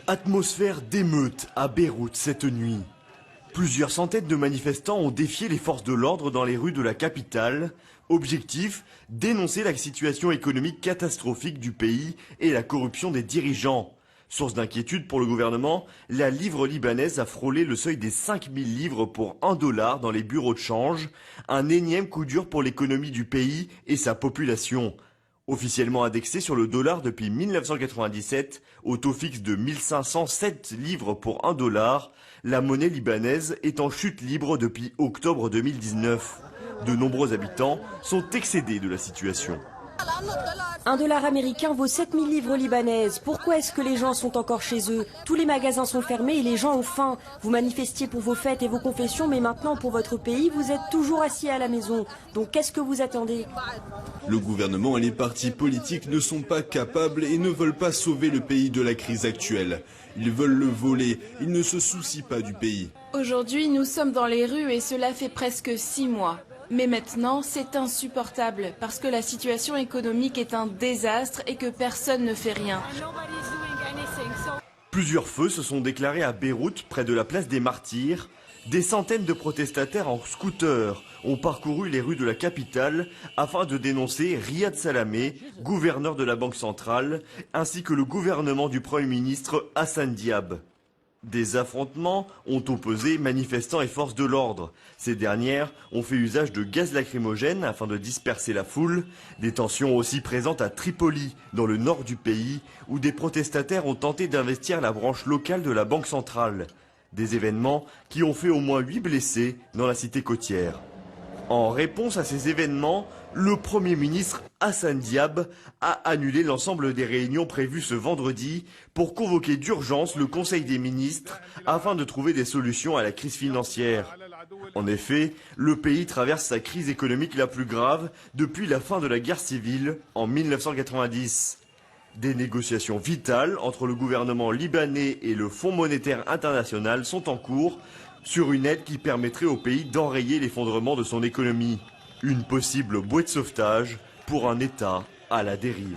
Atmosphère d'émeute à Beyrouth cette nuit. Plusieurs centaines de manifestants ont défié les forces de l'ordre dans les rues de la capitale. Objectif, dénoncer la situation économique catastrophique du pays et la corruption des dirigeants. Source d'inquiétude pour le gouvernement, la livre libanaise a frôlé le seuil des 5000 livres pour $1 dans les bureaux de change. Un énième coup dur pour l'économie du pays et sa population. Officiellement indexé sur le dollar depuis 1997, au taux fixe de 1507 livres pour $1, la monnaie libanaise est en chute libre depuis octobre 2019. De nombreux habitants sont excédés de la situation. $1 américain vaut 7000 livres libanaises. Pourquoi est-ce que les gens sont encore chez eux? Tous les magasins sont fermés et les gens ont faim. Vous manifestiez pour vos fêtes et vos confessions, mais maintenant pour votre pays, vous êtes toujours assis à la maison. Donc qu'est-ce que vous attendez? Le gouvernement et les partis politiques ne sont pas capables et ne veulent pas sauver le pays de la crise actuelle. Ils veulent le voler, ils ne se soucient pas du pays. Aujourd'hui, nous sommes dans les rues et cela fait presque 6 mois. Mais maintenant, c'est insupportable parce que la situation économique est un désastre et que personne ne fait rien. Plusieurs feux se sont déclarés à Beyrouth, près de la place des Martyrs. Des centaines de protestataires en scooter ont parcouru les rues de la capitale afin de dénoncer Riyad Salamé, gouverneur de la Banque centrale, ainsi que le gouvernement du Premier ministre Hassan Diab. Des affrontements ont opposé manifestants et forces de l'ordre. Ces dernières ont fait usage de gaz lacrymogène afin de disperser la foule. Des tensions aussi présentes à Tripoli, dans le nord du pays, où des protestataires ont tenté d'investir la branche locale de la Banque centrale. Des événements qui ont fait au moins 8 blessés dans la cité côtière. En réponse à ces événements, le Premier ministre Hassan Diab a annulé l'ensemble des réunions prévues ce vendredi pour convoquer d'urgence le Conseil des ministres afin de trouver des solutions à la crise financière. En effet, le pays traverse sa crise économique la plus grave depuis la fin de la guerre civile en 1990. Des négociations vitales entre le gouvernement libanais et le Fonds monétaire international sont en cours sur une aide qui permettrait au pays d'enrayer l'effondrement de son économie. Une possible bouée de sauvetage pour un État à la dérive.